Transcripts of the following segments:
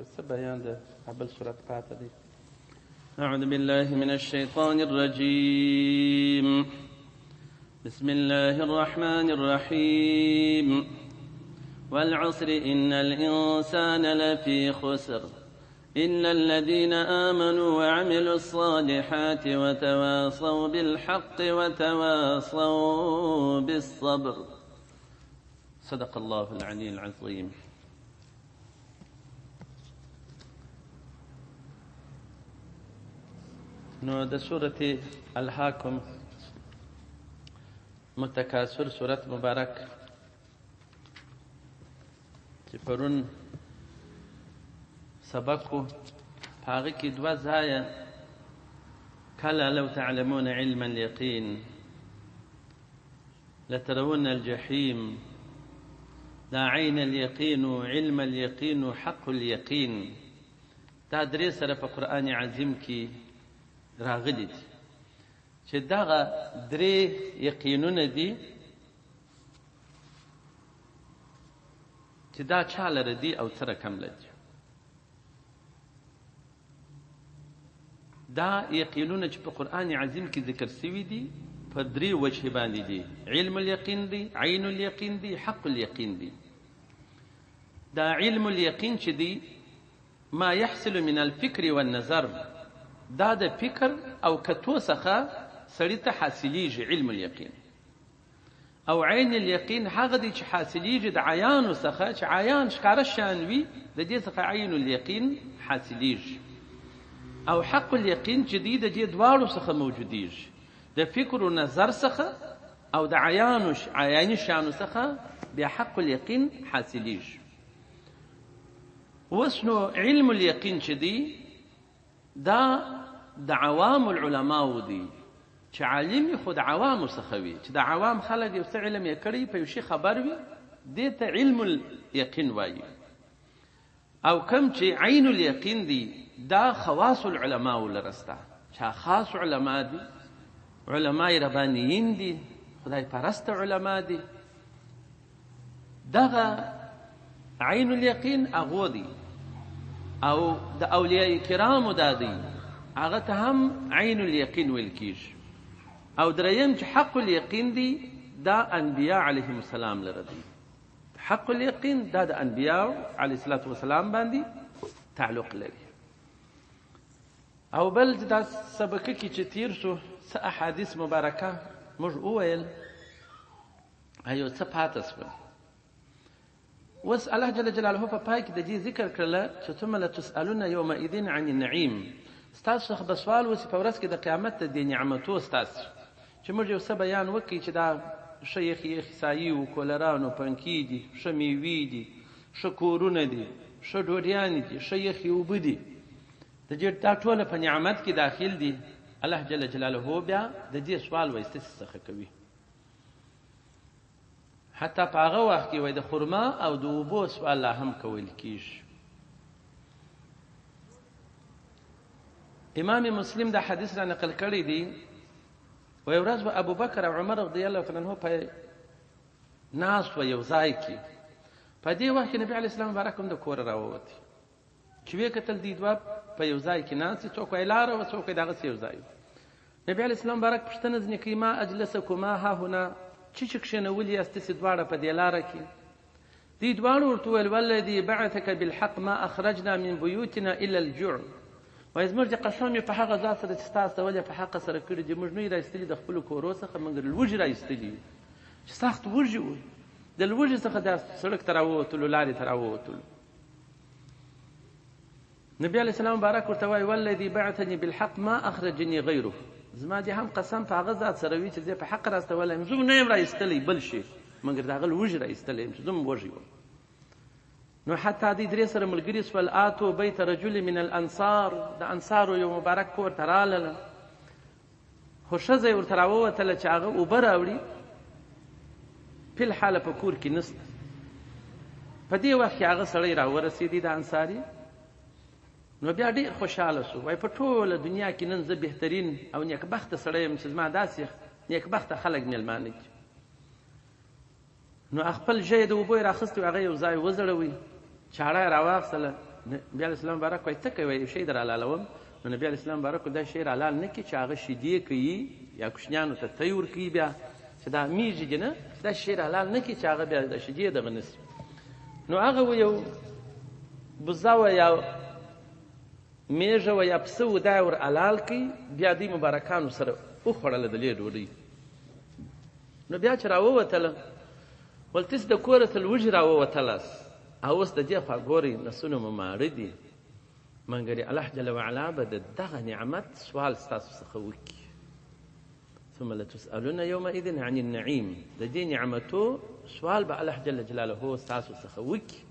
بیان د بل صورت پاتې دی. أعوذ بالله من الشيطان الرجيم. بسم الله الرحمن الرحيم. والعصر إن الإنسان لفي خسر إلا الذين آمنوا وعملوا الصالحات وتواصوا بالحق وتواصوا بالصبر. صدق الله العلي العظيم. نو د سورة الحاکم متکاثر سورت مبارک چې پرون سبق کو هغه کې دوه ځایه کلا لو تعلمون علم اليقين لترون الجحيم دا عين اليقين علم اليقين حق اليقين دا درې سره په قرآن عظیم کې راغلي دي چې دغه درې یقینونه دي چې دا چا لره دي او څه رقم لري. دا یقینونه چې په قرآن عظیم کې ذکر شوي دي په درې وجهې باندې دي. علم الیقین دی، عین الیقین دی، حق الیقین دی. دا علم الیقین چې دی ما يحصل من الفکر والنظر، دا د فکر او کتو څخه سړی ته حاصلیږي علم الیقین. او عین الیقین هغه دی چې حاصلیږي د عیانو څخه، چې عیان ښکاره شیان وي د دې څخه عین الیقین حاصلیږي. او حق الیقین چې دی د دې دواړو څخه موجودیږي، د فکر و نظر څخه او د عیاني شیانو څخه بیا حق الیقین حاصلیږي. اوس نو علم الیقین چې دی دا د عوام العلماء دي چې عالم خود عوام څخه وي، چې د عوام خلک یو څه علم یې کړی په یو شي خبر وي، دې ته علم الیقین وایي. او کم چې عین الیقین دی دا خواص العلماء لرسته، چې خاص علما دي، علماء ربانیین دي، خدای پرست علما دي. دغه عین الیقین هغه دی. او د اولیاء کرامو دا دی، هغه ته هم عین الیقین ویل کیږي. او دریم چې حق الیقین دی دا انبیاء علیهم السلام لره دی. حق الیقین دا د انبیاء علیه السلام باندې تعلق لري. او بل دا سبقه کې چې تیر شو څه احادیث مبارکه موږ وویل، ایو څه پاتې شول. اوس الله جل جلاله په پای کې د دې ذکر کړله چې ثم لتسألون یومئذ عن النعیم. ستاسو څخه به سوال وشي په ورځ کې د قیامت د دې نعمتو ستاسو، چې موږ یو څه بیان وکړي چې دا ښه یخ سایي و کولران و پنکي دي، ښه میوې دي، ښه کورونه دي، ښه ډوډیانې دي، ښه یخې اوبه دي، د دې دا ټوله په نعمت کې داخل دي. الله جل جلاله بیا د دې سوال وایسته څخه کوي. حتی په هغه وخت کې وایي د خرما او د اوبو سوال لا هم کول کیږي. امام مسلم دا حدیث را نقل کړی دی، وی ورځ به ابوبکر او عمر رضی الله تعالی عنه په ناست و یو ځای کې. په دې وخت کې نبی علیه السلام مبارک هم د کوره راووت، چې ویې کتل دې دوه په یو ځای کې ناست، څوک یې لاره و څوک یې دغسې یو ځای. نبی علیه السلام مبارک پوښتنه ځینې کوي ما اجلسکما هاهنا، چې کښېنولي یاست ستاسې دواړه په دې لاره کې؟ دې دواړو ورته وویل والذي بعثک بالحق ما اخرجنا من بیوتنا الا الجوع. وایي زموږ د قسم یې په هغه ذات سره چې ستا استول یې په حقه سره کړي دي، موږ نه یې رایستلي د خپلو کورو څخه، مګر لوږې رایستلي چې سخت وږي وو. د لوږې څخه دا سړک ته راووتلو، لارې ته راووتلو. نبی علیه السلام مبارک ورته وایي والذي بعثني بالحق ما اخرجني غیره. زما دې هم قسم په هغه ذات سره وي چې زه په حق راستولی یم، زه نه یم رایستلی بل شي، مګر د هغه لوږې رایستلی یم چې زه هم وږی وم. نو حتی دې درې سره ملګري سول. آتو بیت رجل من الانصار، د انصارو یو مبارک کور ته رالله، خو ښځه یې ورته راووتله چې هغه اوبه راوړي، فی الحاله په کور کې نسته. په دې وخت کې هغه سړی راورسېدی د انصاري. نو بیا ډېر خوشحاله شو، وایي په ټوله دنیا کې نن زه بهترین او نیکبخته سړی یم چې زما داسې نیکبخته خلک میلمانه دي. نو خپل ژی د اوبو یې راخیستی، هغه یو ځای وځړوئ، چاړه یې راواخیستله، نبي عليه السلام مبارک وایي ته کوي شی در حلالوم نو نبي عليه السلام مبارک دا شی حلال نه کړي چې هغه شیدې کوي یا کوچنیانو ته تی ورکوي بیا چې دا میږي نه دا شی حلال نه کړي چې هغه بیا د شیدې دغه نسي نو هغه یو بزه و یا میږه و یا پسه و دا ور حلال کړي بیا دې مبارکانو سره وخوړله د لې ډوډۍ نو بیا چې راووتله ولتس د کوره تل وجه راووتلاس او اوس د دې خوا ګورئ نسونه مو ماړه دي مګر الله جل وعلا به د دغه نعمت سوال ستاسو څخه وکړي ثم لتسألون يومئذ عن النعيم د دې نعمتو سوال به الله جل جلاله ستاسو څخه وکړي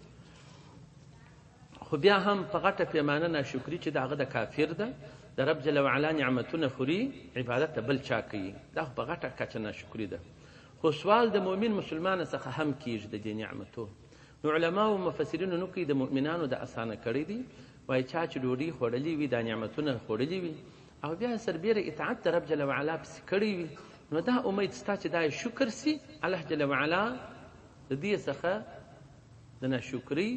خو بیا هم په غټه پیمانه ناشکري چې د هغه د کافر ده د رب جل وعلا نعمتونه خوري عبادت ته بل چا کوي دا خو په غټه کچه ناشکري ده خو سوال د مؤمن مسلمان څخه هم کیږي د دې نعمتو نو علما او مفسرینو نو کوي د مؤمنانو د اسانه کړی دي وای چا چې ډوډۍ خوړلې وي دا نعمتونه خوړلې وي او بیا سربیره اطاعت د رب جل وعلا پسې کړی وي نو دا امید ستا چې دا شکر سي الله جل وعلا د دې څخه د ناشکرۍ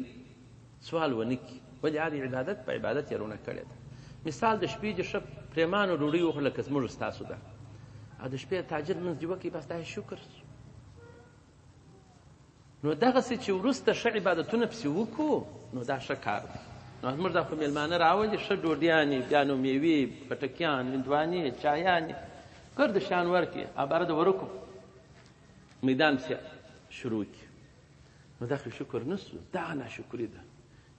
سوال ونکړي ولې هغه عبادت په عبادت یې رونه کړې ده مثال د شپې چې ښه پرېمانو ډوډۍ وخوړه لکه زموږ ستاسو ده او د شپې تاجر منځ دې وکړي بس دا شکر نو دغسې چې وروسته ښه عبادتونه پسې وکړو نو دا ښه کار دی نو زموږ دا خو مېلمانه راولي ښه ډوډیانې بیا نو میوې پټکیان هندوانې چایانې ګرد شان ورکړي او باره د ورکو میدان پسې شروع کړي نو دا خو شکر نسو دا ناشکري ده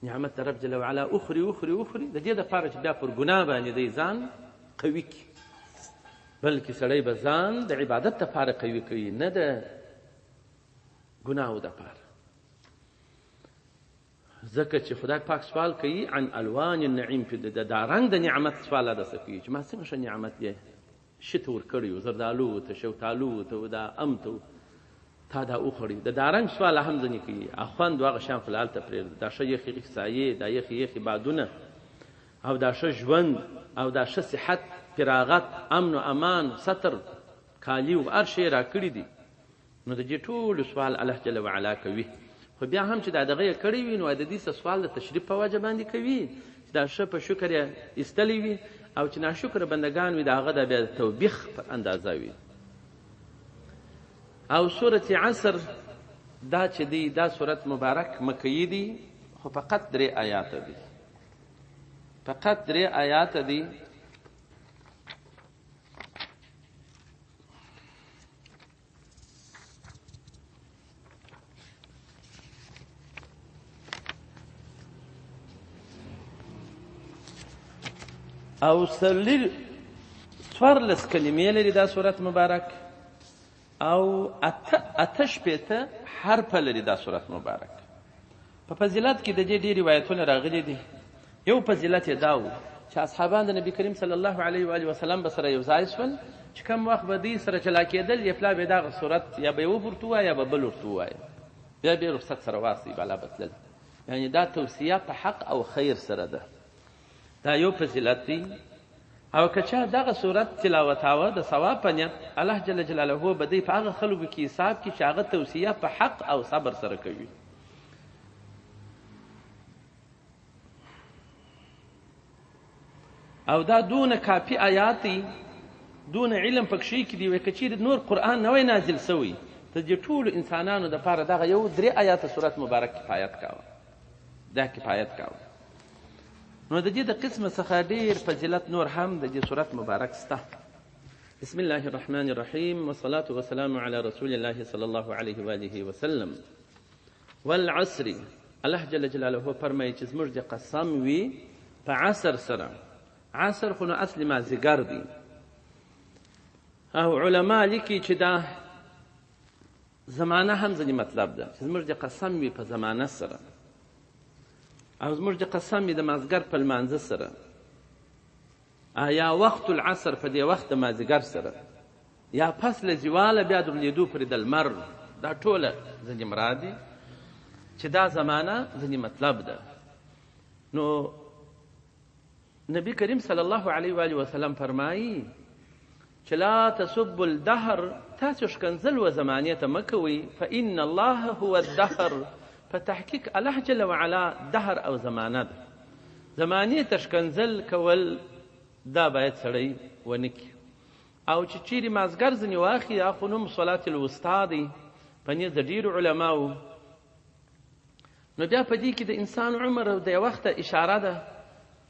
نعمت رب جل وعلا اخري اخري اخري د دې دپاره چې بیا پر ګناه باندې دی ځان قوي کړي بلکې سړی به ځان د عبادت دپاره قوي کوي نه د ګناهو دپاره ځکه چې خدای پاک سوال کوي عن الوان النعیم دا رنګ د نعمت سوال هدسه کوي چې ما څنګه ښه نعمت یې ښه ته ورکړی و زردالو ته شوتالو ته دا ام ته تا دا وخوړي د دا رنګ سوال هم ځینې کوي خوند هغه شیان فی الحال ته پرېږده دا ښه یخې یخې سایې دا یخې یخې بادونه او دا ښه ژوند او دا ښه صحت فراغت امن و امان ستر کالي و هر شی راکړي دي نو د دې ټولو سوال الله جل وعلا کوي خو بیا هم چې دا دغه یې کړی وي نو د دې سوال د تشریف په وجه باندې کوي چې دا ښه په شکر یې ایستلی وي او چې ناشکره بندګان وي د هغه د بیا د توبیخ په اندازه وي او سورة عصر دا چې دی دا سورت مبارک مکیی دی خو فقط 3 آیات دي فقط 3 آیات دي او څوارلس کلمې لري دا سورت مبارک او اتش پیته حرف لري دا سورت مبارک په فضیلت کې د دې ډېر روایتونه راغلي دي یو فضیلت یې دا و چې اصحابان د نبی کریم صلی الله علیه و آله وسلم به سره یو ځای شول چې کوم وخت به دوی سره چلا کېدل یې پلا به دغه سورت یا به یې ورته ووایه یا به بل ورته ووایه بیا به یې رخصت سره واستوي بالا به تلل یعنې دا توصیه په حق او خیر سره ده دا یو فضیلت دی او که چا دغه صورت تلاوتاوه د ثواب په نیت الله جل جلاله به دی په هغه خلکو کې حساب کې چې هغه توصیه په حق او صبر سره کوي او دا دون کافی آیاتی دون علم پکشي کې دی وای کچیر نور قرآن نه وای نازل سوی ته د ټولو انسانانو دپاره دغه یو 3 آیات سورت مبارک کفایت کاوه دا کفایت کاوه نو د دې د قسمه څخه ډېر فضیلت نور هم د دې سورت مبارک سته بسم الله الرحمن الرحیم والصلاة والسلام علی رسول الله صلی الله علیه و آله وسلم والعصر الله جل جلاله فرمایي چې زموږ د قسم وي په عصر سره عصر خو نو اصل مازدیګر دی او علما لیکي چې دا زمانه هم ځینې مطلب ده چې زموږ د قسم وي په زمانه سره او زموږ د قسم وي د مازدیګر په لمانځه سره یا وقت العصر په دې وخت د مازدیګر سره یا پس له زواله بیا د لیدو پرې د لمر دا ټوله ځینې مراد دي چې دا زمانه ځینې مطلب ده نو نبی کریم صلی الله علیه و آله وسلم فرمایي چې لا تسبوا الدهر تاسو ښکنځل و زمانې ته مه کوئ فإن الله هو الدهر په تحقیق الله جل وعلا دهر او زمانه ده زمانې ته ښکنځل کول دا باید سړی ونه کړي. او چې چیرې مازګر ځینې واخلي دا خو نوم صلات الوسطا دی په نیز د ډېرو علماو. نو بیا په دې کې د انسان عمر د یو وخته اشاره ده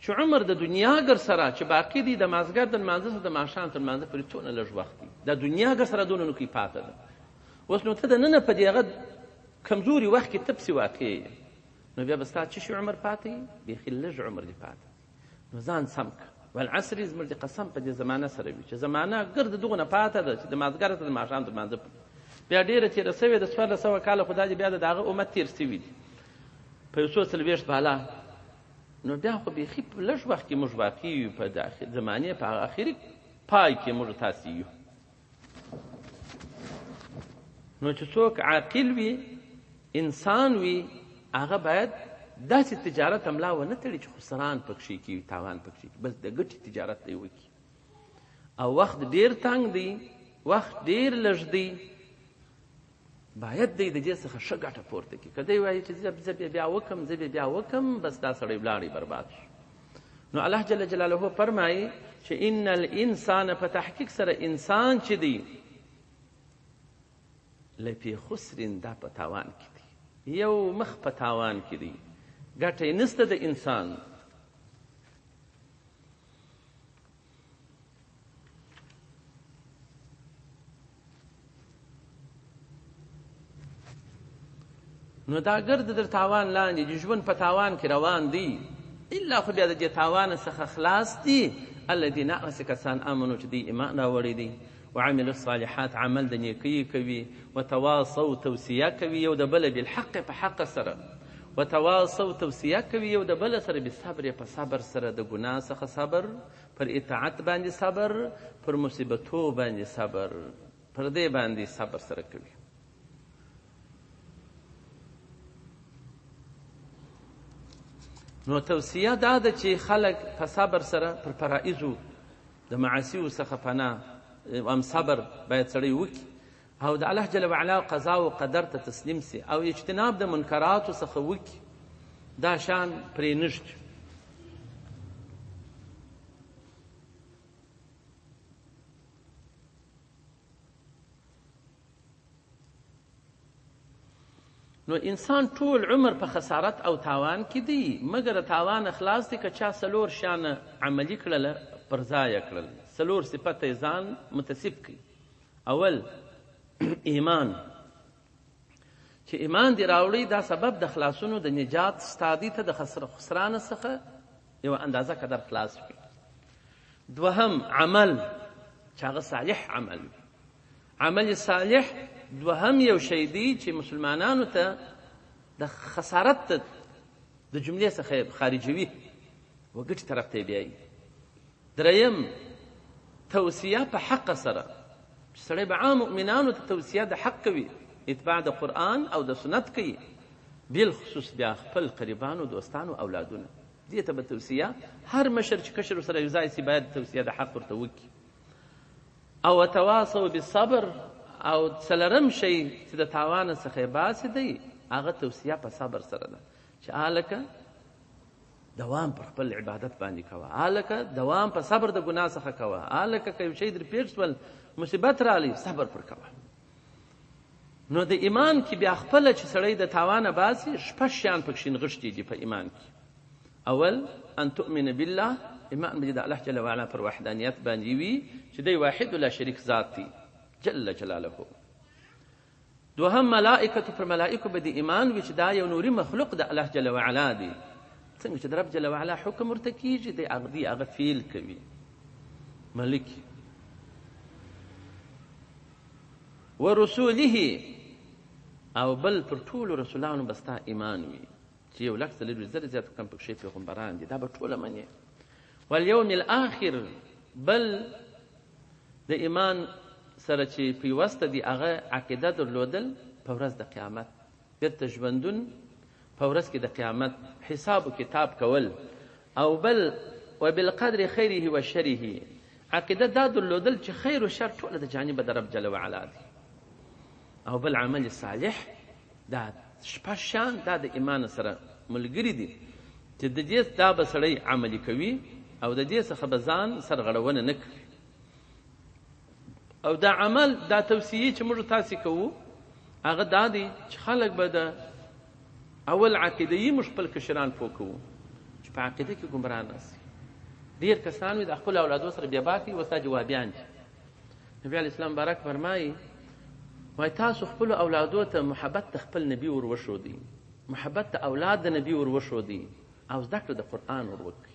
چې عمر د دنیا ګر سره چې باقي دی د مازګر د لمانځه څخه د ماښام تر لمانځه پورې څونه لږ وخت دی د دنیا ګر سره دونه نو کې پاته ده. اوس نو ته د ننه په دې هغه کمزوري وخت کې ته پسې واقع یې نو بیا به ستا څه شي عمر پاتې بیخي لږ عمر دې پاته. نو ځان سم کړه. والعصر زموږ د قسم په دې زمانه سره وي چې زمانه ګرد دغه نه پاته ده چې د مازګر ته د ماښام تر لمانځه بیا ډېره تېره سوې د 1400 کاله خو دا بیا د هغه امت تېر سوي دي په یو څو څلوېښت بالا. نو بیا خو بیخي په لږ وخت کې موږ واقع یو په د زمانې په آخري پای کې موږ تاسې یو. نو چې څوک عاقل وي انسان وي هغه باید داسې تجارت املا ونه تړي چې خسران پکښې کي تاوان پکښې کي، بس د ګټې تجارت دی وکړي. او وخت ډېر تنګ دی، وخت ډېر لږ دی، باید دی د دې څخه ښه ګټه پورته کړي. که دی وایي چې زه بیا وکم زه بیا وکم بس دا سړی ولاړی برباد شو. نو الله جل جلاله فرمایي چې ان الانسان په تحقیق سره انسان چې دی لفی خسر دا په تاوان کې دی، یو مخ په تاوان کې دی، ګټه یې نسته د انسان. نو دا ګرد در تاوان لاندې د ژوند په تاوان کې روان دی الا خو بیا د دې تاوان څخه خلاص دي الذین هغسې کسان آمنو چې دوی ایمان راوړی دی وعملوا الصالحات عمل د نیکۍ کوي وتواصوا توصیه کوي یو د بله بالحق په حق سره وتواصوا توصیه کوي یو د بله سره بالصبر په صبر سره د ګناه څخه صبر پر اطاعت باندې صبر پر مصیبتو باندې صبر پر دې باندې صبر سره کوي. نو توصیه دا ده چې خلک په صبر سره پر فرائضو د معاصیو څخه پناه ام صبر باید سړی وکړي او د الله جل وعلا قضا او قدر ته تسلیم سي او اجتناب د منکراتو څخه وکړي. دا شان پرې نشته. نو انسان ټول عمر په خسارت او تاوان کې دی مګر تاوان اخلاص دی که چا څلور شانه عملي کړله پر ځای کړل څلور صفت یې ځان متصف کړي. اول ایمان چې ایمان دی راوړي دا سبب د خلاصونو د نجات ستادي ته د خسران څخه یو اندازه قدر خلاص وي. دوهم عمل چې هغه صالح عمل وي. عمل صالح دوهم یو شی دی چې مسلمانانو ته د خسارت د جملې څخه خارجوي و ګټې طرف ته یې بیایي. دریم توصیه په حق سره چې سړی به عام مؤمنانو ته توصیه د حق کوي اتباع د قرآن او د سنت کوي بالخصوص بیا خپل قریبانو دوستانو اولادونه دې ته به توصیه هر مشر چې کشر سره یو ځای سي باید توصیه د حق ورته وکړي. او وتواصوا بالصبر او څلرم شی چې د تاوان څخه یې باسي دی هغه توصیه په صبر سره ده چې هلکه دوام پر خپل عبادت باندې کوه، هلکه دوام په صبر د ګناه څخه کوه، هلکه که یو شی در پېښ شول مصیبت راغلی صبر پر کوه. نو د ایمان کې بیا خپله چې سړی د تاوانه باسي شپږ شیان پکښې نغښتي دي په ایمان کې. اول ان تؤمن بالله ایمان به د الله جل وعلا پر وحدانیت باندې وي چې دی واحد لا شریک ذات دی جل جلاله. دوهم ملائکه پر ملائکه به د ایمان وي چې دا یو نوري مخلوق د الله جل وعلا دی څنګه چې د رب جل وعلا حکم ورته کېږي دی هغه فیل کوي ملک. ورسوله او بل پر ټولو رسولانو به ستا ایمان وي چې 1,000,000 زیات کم پکښې پیغمبران دي دا به ټوله منې. والیوم الاخر بل د ایمان سره چې پیوسته دي هغه عقیده درلودل په ورځ د قیامت بیرته ژوندون په ورځ کې د قیامت حساب و کتاب کول. او بل وبالقدر خیره و شره عقیده دا درلودل چې خیر و شر ټوله د جانبه د رب جل وعلا دي. او بل عمل صالح دا شپږ شان دا د ایمان سره ملګري دي. چې د دې دا به سړی عملي کوي او د دې څخه به ځان سرغړونه نه کوي. او دا عمل دا توصیې چې موږ تاسې کوو هغه دا دی چې خلک به د اول عقیدهیي موږ خپل کشران پوه کوو چې په عقیده کې ګمراه نه شي. ډېر کسان وي د خپلو اولادو سره بې باکي اوس دا جوابیان دي. نبي علیه السلام مبارک فرمایي وایي تاسو خپلو اولادو ته محبت د خپل نبي ور وښودئ، محبت د اولاد د نبي ور وښودئ او زده کړه د قرآن ور وکړئ.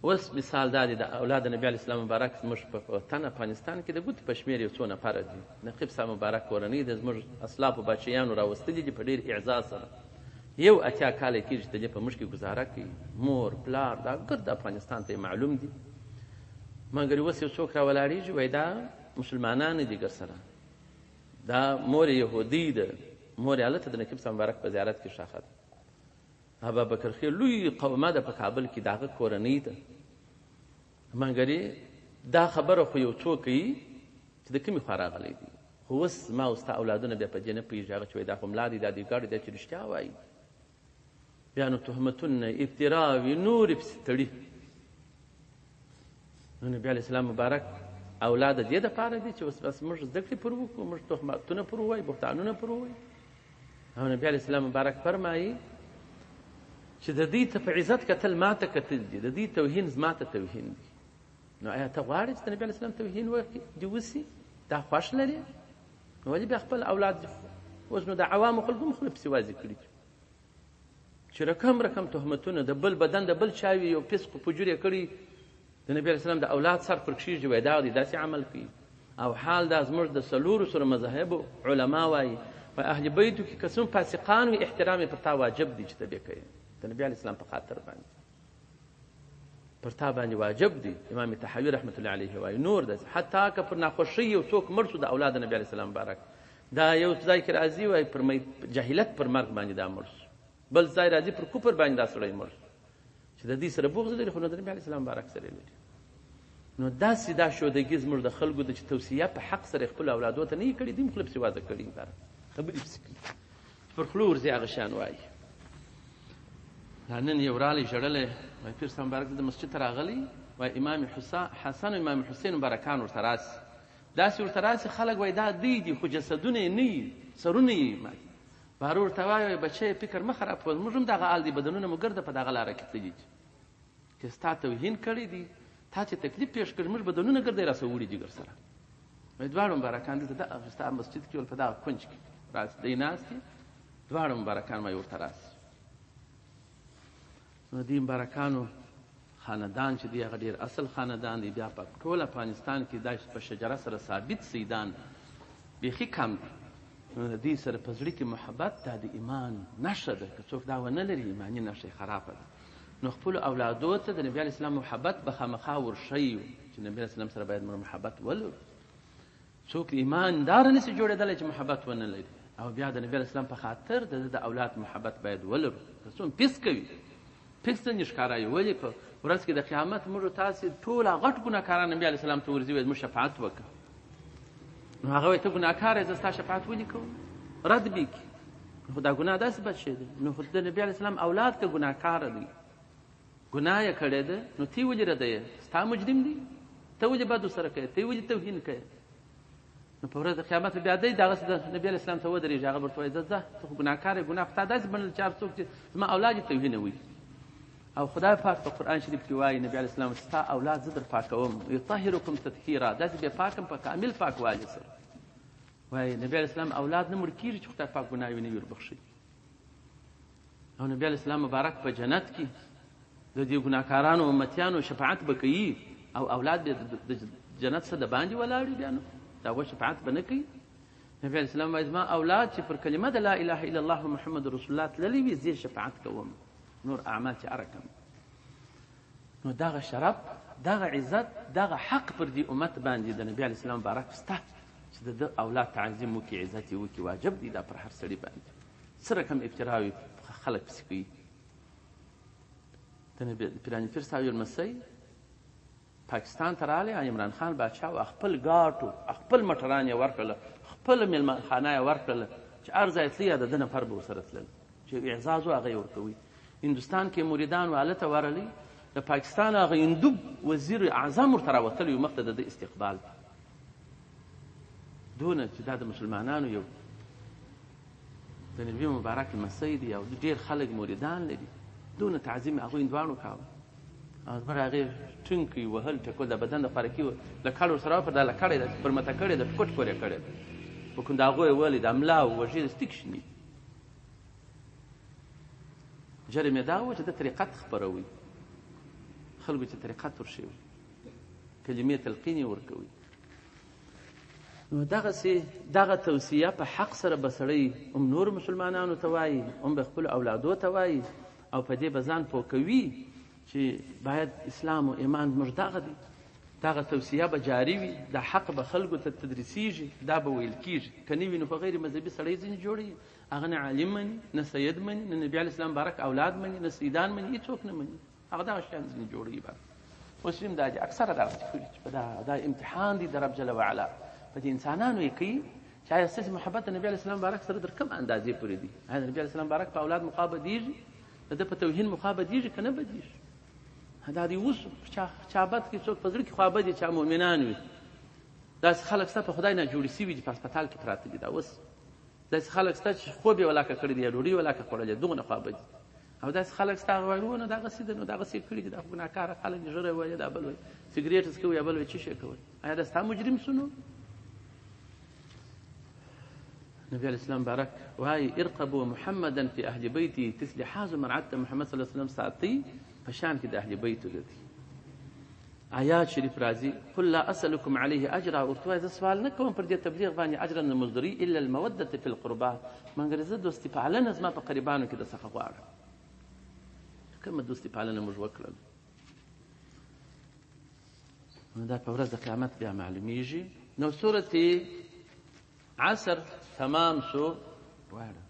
اوس مثال دا دی د اولاد د نبي علیه السلام مبارک زموږ په وطن افغانستان کې د ګوتې په شمېر یو څو نفره دي. نقیب صاحب مبارک کورنۍ د زموږ اسلافو بچیانو راوستلي دي په ډېر اعزاز سره. 80 کاله کېږي چې د دې په موږ کې ګزاره کوي. مور پلار دا ګرد افغانستان ته معلوم دي. مګر اوس یو څوک راولاړېږي وایي دا مسلمانان دي ګر سره، دا مور یهودي ده، مور یې هلته د نقیب صاحب مبارک په زیارت کې ښخه ده. ابابکر خیر لوی قومه ده په کابل کې د هغه کورنۍ ده. مګر دا خبره خو یو څوک کوي چې د کومې خوا راغلی دي. خو اوس ما او ستا اولادونه بیا په دې نه پوهېږي هغه چې وایي دا خو ملا دي دا دې ګاډي دی چې رښتیا وایي. بیا نو تهمتونه ابتراوي نورې پسې تړي. نو نبي علیه السلام مبارک اولاد د دې دپاره دي چې اوس بس موږ زده کړې پر وکړو، موږ تهمتونه پر ووایو، بهتانونه پر ووایو. او نبي علیه السلام مبارک فرمایي چې د دې ته په عزت کتل ما ته کتل دي، د دې توهین زما ته توهین دي. نو آیا ته غواړې چې د نبي علیه السلام توهین دې وسي؟ دا خوښ لرې؟ نو ولې بیا خپل اولاد اوس نو د عوامو خلکو هم خوله پسې واضح کړي چې رقم تهمتونه د بل بدن د بل چا وي یو فسق په فجور یې کړي د نبي علیه السلام د اولاد سر پر کښېږدي وایي دا دی داسې عمل کوي. او حال دا زموږ د څلورو سره مذاهبو علما وایي په اهل بیتو کې که څوم فاسقان وي احترام یې پر تا واجب دی چې ته بې کوې د نبي علیه السلام په خاطر باندې پر تا باندې واجب دی. امام طحاوي رحمت الله علیه وایي نور ده حتی که پر ناخوښۍ یو څوک مړ شو د اولاد د نبي علیه السلام مبارک دا یو ځای کې راځي وایي پر جاهلیت پر مرګ باندې دا مړ شو، بل ځای راځي پر کفر باندې دا سړی مړ شو چې د دې سره بغض لري خو نو د نبي علیه السلام مبارک سره لري. نو داسې دا شودګي زموږ د خلکو د چې توصیه په حق سره خپلو اولادو ته نه یې کړي دي خوله پسې واضح کړي خبرې پسې کوي پر خوله ورځي هغه شیان وایي. نن یو رالی ژړلی وایي پیر صاحب مبارک د مسجد ته راغلی وایي امام حسن او امام حسین مبارکان ورته راسي داسې ورته راسي خلک وایي دا دوی دي خو جسدونه یې نه وي سرونه یې بهر ورته وایي بچی فکر مه خراب کوه زموږ هم دغه حال دي بدنونه مو ګرده په دغه لاره کې تللي دي چې ستا توهین کړی دي تا چې تکلیف پیښ کړ موږ بدنونه ګرده یې راسه وړي دي ګر سره وایي دواړه مبارکان دلته دغه ستا مسجد کې ول په دغه کونج کې راسي دی ناست دي دواړه مبارکان وایي ورته راسي. نو دې مبارکانو خاندان چې دی هغه ډېر اصل خاندان دی. بیا په ټول افغانستان کې دا په شجره سره ثابت سیدان بیخي کم دي. نو د دې سره په زړه کې محبت دا د ایمان نښه ده. که څوک دا ونه لري ایماني نښه یې خرابه ده. نو خپلو اولادو ته د نبي علیه السلام محبت به خامخا ورښیو چې نبي علیه السلام سره باید موږ محبت ولرو. څوک ایمانداره نشي جوړېدلی چې محبت ونه لري. او بیا د نبي علیه السلام په خاطر د اولاد محبت باید ولرو. که څوک پیس کوي پیس څنګه ښکارایي ولې په ورځ کې د قیامت موږ تاسې ټول غټ ګناهکاران نبي علیه السلام ته ورځي وایي موږ شفاعت وکړه. نو هغه وایي ته ګناهکار یې زه ستا شفاعت ولې کوم رد بې کړي. خو دا ګناه داسې بد شی دی. نو خو د نبي علیه السلام اولاد که ګناهکاره دی ګناه یې کړې ده نو تی ولې ردوې ستا مجرم دی ته ولې بد ورسره کوې ته ولې توهین کوې. نو په ورځ د قیامت بیا دی دغسې د نبي علیه السلام ته ودرېږي هغه به ورته وایي ځه ته خو ګناهکار یې ګناه په تا داسې بنل چې هر څوک چې زما اولاد یې توهینوي. او خدای پاک په قرآن شریف کې وایي نبي علیه السلام ستا اولاد زه در پاکوم یطهرکم تطهیرا داسې بې پاکم په کامل پاکوالي سره. وایي نبي علیه السلام اولاد نه مړ کېږي چې خدای پاک ګناه یې نه وي وربخښي. او نبي علیه السلام مبارک په جنت کې د دې ګناهکارانو امتیانو شفاعت به کوي او اولاد به د جنت څخه د باندې ولاړ وي بیا نو د هغوی شفاعت به نه کوي. نبي علیه السلام وایي زما اولاد چې پر کلمه د لا اله الا الله محمد رسول الله تللي وي زه شفاعت کوم نور اعمال چې ارکم. نو دغه شرف دغه عزت دغه حق پر دې امت باندې د نبي علیه السلام مبارک شته چې د ده اولاد تعظیم وکړي عزت یې وکړي واجب دی دا پر هر سړي باندې. څه رقم ابتراوي خلک پسې کوي. د پیراني پیر صاحب لمسی پاکستان ته راغلی عمران خان باچا و خپل ګاټو خپل مټران یې ورکړله خپل میلمانخانه یې ورکړله چې هر ځای تلي د ده نفر به ورسره تلل چې اعزاز و هغه یې ورکوي. هندوستان کې مریدان والته ورلی د پاکستان هغه هندو وزیر اعظم ورته راوتلی مخ ته د استقبال دونه چې دا د مسلمانانو یو د نبي مبارک لمسی دی او ډېر خلک مریدان لري دونه تعظیم هغوی هندوانو کاوه او بر هغې ټینګ وهل ټکول د بدن دپاره کې له کړ ورسره وپړ دا له کړی ده پر مته کړې ده ټکوټ پورې کړې ده په کوم د هغوی یې ویلې د املا او وژې د ستیک شني جرم یې دا و چې د طریقت خپروي خلکو چې طریقت ورشوي کلمې تلقین یې ورکوي نو دغه توصیه په حق سره به سړی هم نور مسلمانانو ته وایي هم به خپلو اولادو ته وایي او په دې به ځان پوه کوي چې باید اسلام و ایمان زموږ دغه دی دغه توصیه به جاري وي دا حق به خلکو ته تدریسیږي دا به ویل کېږي که نه وي نو په غیر مذهبي سړی ځینې جوړوي هغه نه عالم مني نه سید مني نه نبي علیه السلام بارک اولاد مني نه سیدان مني هېڅوک نه مني هغه دغه شیان ځینې جوړوي اوس هم دا چې اکثره دغسې کړي چې دا امتحان دی د رب جل وعلا په دې انسانانو یې کوي چې آیا ستاسې محبت د نبي علیه السلام بارک سره تر کوم اندازې پورې دي آیا د نبي علیه السلام بارک په اولاد مخا بدېږي د ده په توهین مخا بدېږي که نه بدېږي دا دی اوس چا بد کې څوک په زړه کې خوا بدي چا مؤمنان وي داسې خلک شته په خدای نه جوړې سوي دي په هسپتال کې پراته دي دا اوس داسې خلک شته چې خوب یې ولاکه کړی دی یا ډوډۍ ولاکه خوړلې دغونه خوا بدي او داسې خلک شته هغه وایي نو دغسې ده نو دغسې یې کړي دي دا ګناهکاره خلک دي ژره وایي دا بل وایي سګرېټ څکوي یا بل وایي څه شی کوي آیا دا ستا مجرم شو نو نبي عليه السلام بارك وهاي ارقبوا محمدا في اهل بيتي تسلي حاز مرعت محمد صلى الله عليه وسلم ساعتي فشان كده اهل بيته دي آيات شريف رازي قل لا اسالكم عليه اجرا ورتوا اذا سوال نكون پر دې تبلیغ باندې اجر نه مزدري الا الموده في القربى من غرزه دوستي فعلنا زما په قريبانو کې د څخه غواړه کوم دوستي فعلنا موږ وکړل دا په ورځ د قیامت بیا معلومیږي نو سورته عصر تمام شو واړه